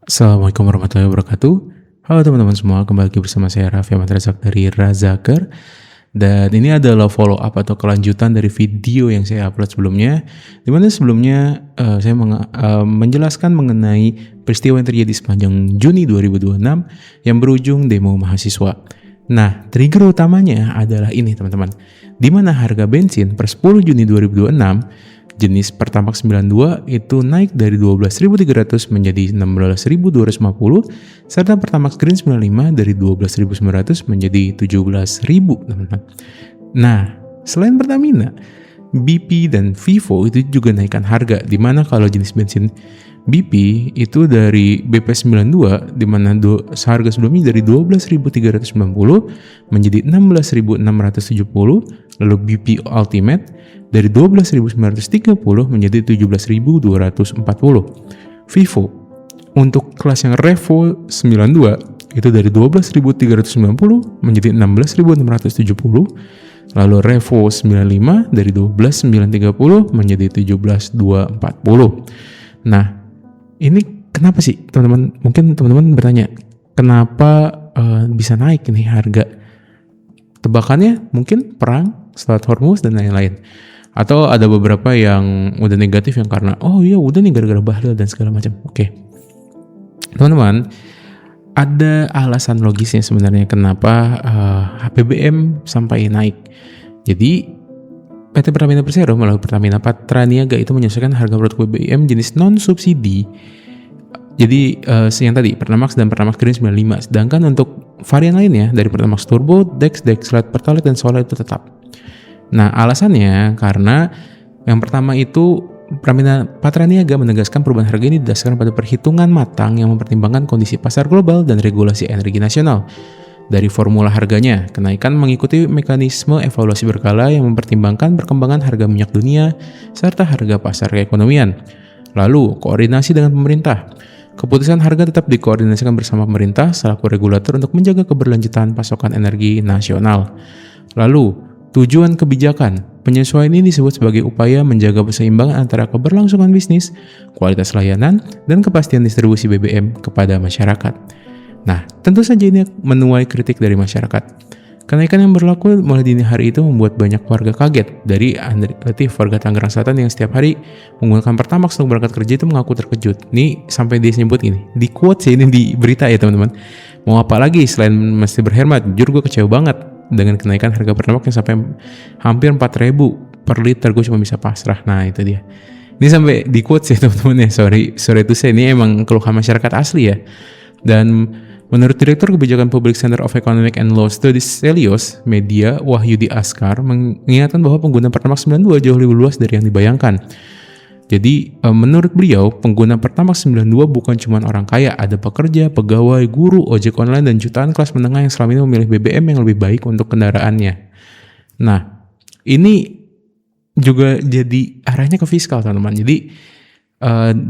Assalamualaikum warahmatullahi wabarakatuh. Halo teman-teman semua, kembali lagi bersama saya Raffi Ahmad Razak dari Razaker. Dan ini adalah follow up atau kelanjutan dari video yang saya upload sebelumnya. Dimana sebelumnya saya menjelaskan mengenai peristiwa yang terjadi sepanjang Juni 2026 yang berujung demo mahasiswa. Nah, trigger utamanya adalah ini teman-teman. Dimana harga bensin per 10 Juni 2026 jenis Pertamax 92 itu naik dari 12.300 menjadi 16.250, serta Pertamax Green 95 dari 12.900 menjadi 17.000, teman-teman. Nah, selain Pertamina, BP dan Vivo itu juga naikkan harga, di mana kalau jenis bensin BP itu dari BP 92 di mana seharga sebelumnya dari 12.390 menjadi 16.670, lalu BP Ultimate dari 12.930 menjadi 17.240. Vivo untuk kelas yang Revo 92 itu dari 12.390 menjadi 16.670, lalu Revo 95 dari 12.930 menjadi 17.240. Nah, ini kenapa sih teman-teman? Mungkin teman-teman bertanya, kenapa bisa naik ini harga? Tebakannya mungkin perang, Strait Hormuz dan lain-lain. Atau ada beberapa yang udah negatif yang karena udah nih gara-gara bahlil dan segala macam. Oke. Teman-teman, ada alasan logisnya sebenarnya kenapa BBM sampai naik. Jadi PT Pertamina Persero melalui Pertamina Patraniaga itu menyesuaikan harga produk BBM jenis non-subsidi. Jadi yang tadi Pertamax dan Pertamax Green 95. Sedangkan untuk varian lainnya dari Pertamax Turbo, Dex, Dexlite, Pertalite, dan Solar itu tetap. Nah, alasannya karena yang pertama itu Pertamina Patraniaga menegaskan perubahan harga ini didasarkan pada perhitungan matang yang mempertimbangkan kondisi pasar global dan regulasi energi nasional. Dari formula harganya, kenaikan mengikuti mekanisme evaluasi berkala yang mempertimbangkan perkembangan harga minyak dunia serta harga pasar keekonomian. Lalu, koordinasi dengan pemerintah. Keputusan harga tetap dikoordinasikan bersama pemerintah selaku regulator untuk menjaga keberlanjutan pasokan energi nasional. Lalu, tujuan kebijakan. Penyesuaian ini disebut sebagai upaya menjaga keseimbangan antara keberlangsungan bisnis, kualitas layanan, dan kepastian distribusi BBM kepada masyarakat. Nah, tentu saja ini menuai kritik dari masyarakat. Kenaikan yang berlaku mulai dini hari itu membuat banyak warga kaget. Dari Andri Latif, warga Tangerang Selatan yang setiap hari menggunakan Pertamax untuk berangkat kerja itu mengaku terkejut. Nih sampai dia nyebut ini, di quote sih ini di berita ya teman-teman. Mau apa lagi selain mesti berhemat? Jujur gue kecewa banget dengan kenaikan harga Pertamax yang sampai hampir 4.000 per liter, gue cuma bisa pasrah. Nah itu dia. Ini sampai di quote sih teman-teman ya, sorry itu saya ini emang keluhan masyarakat asli ya. Dan menurut Direktur Kebijakan Publik Center of Economic and Law Studies Celios Media, Wahyudi Askar, mengingatkan bahwa pengguna Pertamax 92 jauh lebih luas dari yang dibayangkan. Jadi, menurut beliau, pengguna Pertamax 92 bukan cuma orang kaya, ada pekerja, pegawai, guru, ojek online, dan jutaan kelas menengah yang selama ini memilih BBM yang lebih baik untuk kendaraannya. Nah, ini juga jadi arahnya ke fiskal, teman-teman. Jadi,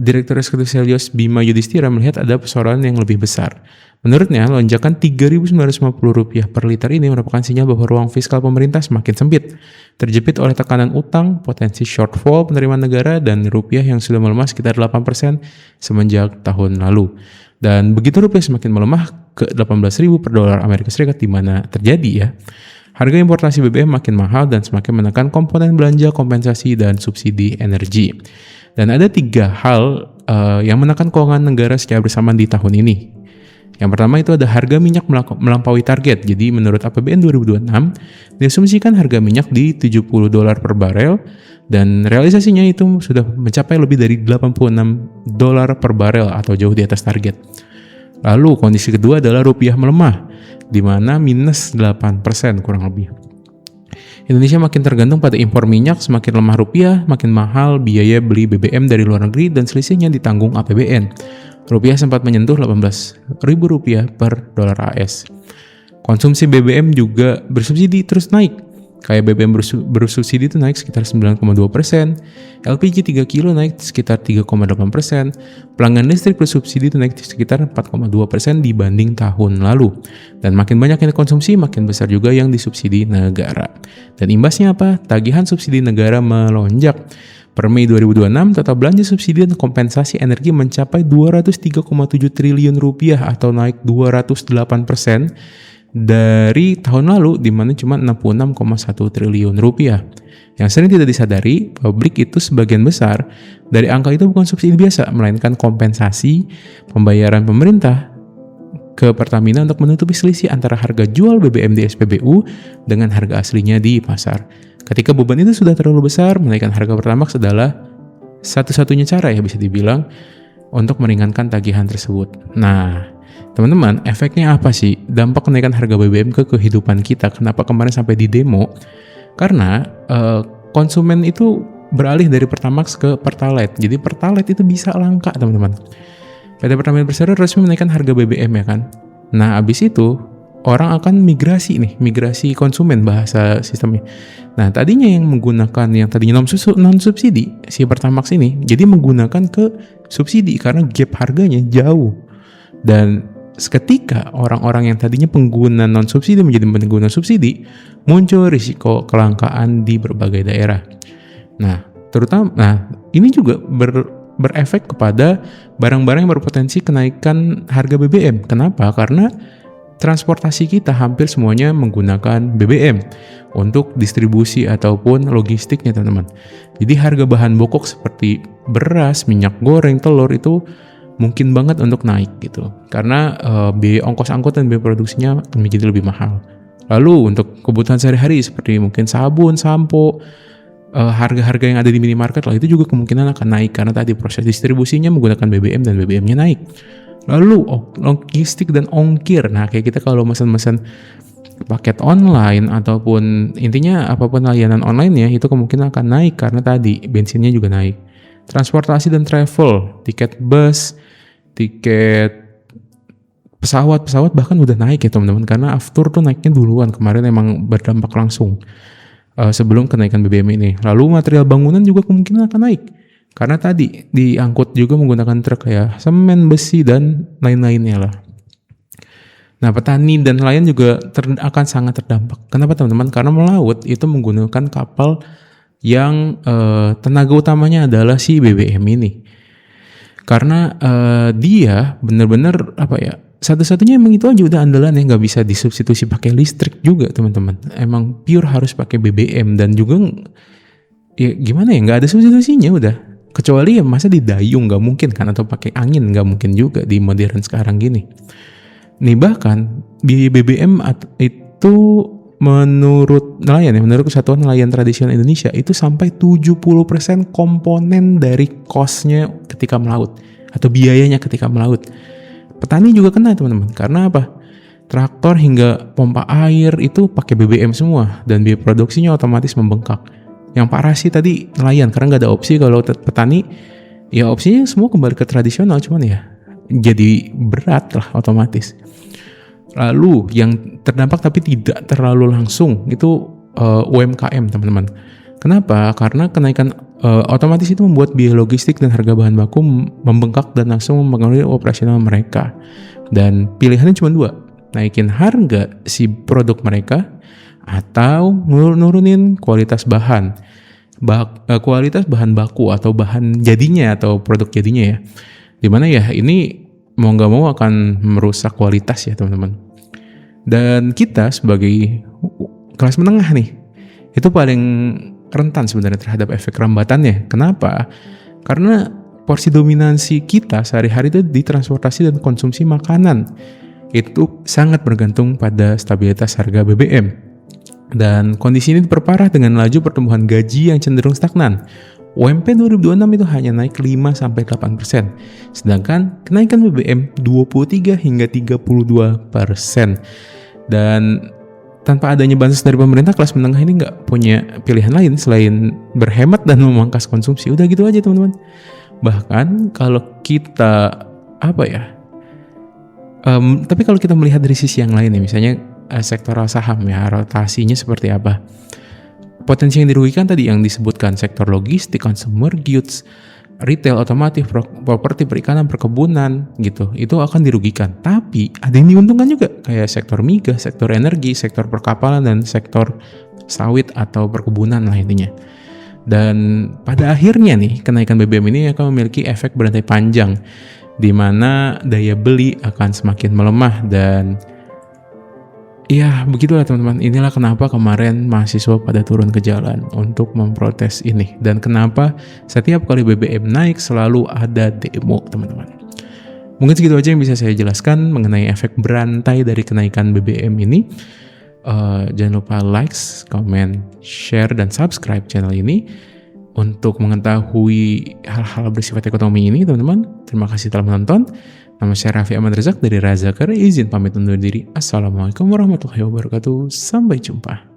Direktur Eksekutif Celios Bima Yudhistira melihat ada persoalan yang lebih besar. Menurutnya, lonjakan Rp3.950 per liter ini merupakan sinyal bahwa ruang fiskal pemerintah semakin sempit, terjepit oleh tekanan utang, potensi shortfall penerimaan negara, dan rupiah yang sudah melemah sekitar 8% semenjak tahun lalu. Dan begitu rupiah semakin melemah ke 18.000 per dolar Amerika Serikat, di mana terjadi ya, harga importasi BBM makin mahal dan semakin menekan komponen belanja, kompensasi, dan subsidi energi. Dan ada 3 hal yang menekan keuangan negara secara bersamaan di tahun ini. Yang pertama itu ada harga minyak melampaui target. Jadi menurut APBN 2026, diasumsikan harga minyak di $70 per barel dan realisasinya itu sudah mencapai lebih dari $86 per barel atau jauh di atas target. Lalu kondisi kedua adalah rupiah melemah, di mana minus 8% kurang lebih. Indonesia makin tergantung pada impor minyak, semakin lemah rupiah, makin mahal biaya beli BBM dari luar negeri dan selisihnya ditanggung APBN. Rupiah sempat menyentuh Rp18.000 per dolar AS. Konsumsi BBM juga bersubsidi terus naik. Kayak BBM bersubsidi itu naik sekitar 9,2%, LPG 3 kilo naik sekitar 3,8%, pelanggan listrik bersubsidi itu naik sekitar 4,2% dibanding tahun lalu. Dan makin banyak yang dikonsumsi, makin besar juga yang disubsidi negara. Dan imbasnya apa? Tagihan subsidi negara melonjak. Per Mei 2026, total belanja subsidi dan kompensasi energi mencapai 203,7 triliun rupiah atau naik 208% dari tahun lalu di mana cuma 66,1 triliun rupiah. Yang sering tidak disadari, publik itu sebagian besar dari angka itu bukan subsidi biasa, melainkan kompensasi pembayaran pemerintah ke Pertamina untuk menutupi selisih antara harga jual BBM di SPBU dengan harga aslinya di pasar. Ketika beban itu sudah terlalu besar, menaikkan harga Pertamax adalah satu-satunya cara ya bisa dibilang untuk meringankan tagihan tersebut. Nah, teman-teman, efeknya apa sih? Dampak kenaikan harga BBM ke kehidupan kita. Kenapa kemarin sampai di demo? Karena konsumen itu beralih dari Pertamax ke Pertalite. Jadi Pertalite itu bisa langka, teman-teman. PT Pertamina Persero resmi menaikkan harga BBM ya kan. Nah, abis itu orang akan migrasi konsumen bahasa sistemnya. Nah, tadinya yang menggunakan yang tadinya non subsidi si Pertamax ini, jadi menggunakan ke subsidi karena gap harganya jauh. Dan seketika orang-orang yang tadinya pengguna non subsidi menjadi pengguna subsidi, muncul risiko kelangkaan di berbagai daerah. Nah, ini juga berefek kepada barang-barang yang berpotensi kenaikan harga BBM. Kenapa? Karena transportasi kita hampir semuanya menggunakan BBM untuk distribusi ataupun logistiknya, teman-teman. Jadi harga bahan pokok seperti beras, minyak goreng, telur itu mungkin banget untuk naik gitu. Karena biaya ongkos angkut dan biaya produksinya menjadi lebih mahal. Lalu untuk kebutuhan sehari-hari seperti mungkin sabun, sampo, harga-harga yang ada di minimarket lah itu juga kemungkinan akan naik karena tadi proses distribusinya menggunakan BBM dan BBM-nya naik. Lalu logistik dan ongkir. Nah, kayak kita kalau mesen-mesen paket online ataupun intinya apapun layanan online ya, itu kemungkinan akan naik karena tadi bensinnya juga naik. Transportasi dan travel, tiket bus, tiket pesawat bahkan udah naik ya teman-teman, karena aftur tuh naiknya duluan kemarin, emang berdampak langsung sebelum kenaikan BBM ini. Lalu material bangunan juga kemungkinan akan naik karena tadi diangkut juga menggunakan truk ya, semen, besi, dan lain-lainnya lah. Nah, petani dan nelayan juga akan sangat terdampak. Kenapa teman-teman? Karena melaut itu menggunakan kapal yang tenaga utamanya adalah si BBM ini. Karena dia benar-benar satu-satunya emang itu aja udah andalan yang nggak bisa disubstitusi pakai listrik juga teman-teman. Emang pure harus pakai BBM dan juga ya gimana ya, nggak ada substitusinya udah. Kecuali ya masa didayung nggak mungkin kan, atau pakai angin nggak mungkin juga di modern sekarang gini. Nih bahkan biaya BBM itu menurut nelayan ya, menurut Kesatuan Nelayan Tradisional Indonesia itu sampai 70% komponen dari cost-nya ketika melaut atau biayanya ketika melaut. Petani juga kena teman-teman, karena apa? Traktor hingga pompa air itu pakai BBM semua dan biaya produksinya otomatis membengkak. Yang parah sih tadi nelayan, karena nggak ada opsi. Kalau petani ya opsinya semua kembali ke tradisional, cuman ya jadi berat lah otomatis. Lalu yang terdampak tapi tidak terlalu langsung itu UMKM teman-teman. Kenapa? Karena kenaikan otomatis itu membuat biaya logistik dan harga bahan baku membengkak dan langsung mempengaruhi operasional mereka. Dan pilihannya cuma dua, naikin harga si produk mereka atau nurunin kualitas kualitas bahan baku atau bahan jadinya atau produk jadinya ya. Dimana ya ini mau nggak mau akan merusak kualitas ya teman-teman. Dan kita sebagai kelas menengah nih itu paling rentan sebenarnya terhadap efek rambatannya. Kenapa? Karena porsi dominansi kita sehari-hari itu di transportasi dan konsumsi makanan. Itu sangat bergantung pada stabilitas harga BBM. Dan kondisi ini diperparah dengan laju pertumbuhan gaji yang cenderung stagnan. UMP 2026 itu hanya naik 5-8%. Sedangkan kenaikan BBM 23 hingga 32%. Dan tanpa adanya bansos dari pemerintah, kelas menengah ini nggak punya pilihan lain selain berhemat dan memangkas konsumsi. Udah gitu aja teman-teman. Bahkan kalau kita tapi kalau kita melihat dari sisi yang lain ya, misalnya sektoral saham ya, rotasinya seperti apa? Potensi yang dirugikan tadi yang disebutkan, sektor logistik, consumer goods, retail, otomotif, properti, perikanan, perkebunan gitu, itu akan dirugikan. Tapi ada yang diuntungkan juga, kayak sektor migas, sektor energi, sektor perkapalan, dan sektor sawit atau perkebunan lah intinya. Dan pada akhirnya nih, kenaikan BBM ini akan memiliki efek berantai panjang, di mana daya beli akan semakin melemah. Dan ya begitulah teman-teman, inilah kenapa kemarin mahasiswa pada turun ke jalan untuk memprotes ini. Dan kenapa setiap kali BBM naik selalu ada demo, teman-teman. Mungkin segitu aja yang bisa saya jelaskan mengenai efek berantai dari kenaikan BBM ini. Jangan lupa like, comment, share, dan subscribe channel ini untuk mengetahui hal-hal bersifat ekonomi ini, teman-teman. Terima kasih telah menonton. Nama saya Raffi Ahmad Rezak dari Razakar. Izin pamit undur diri. Assalamualaikum warahmatullahi wabarakatuh. Sampai jumpa.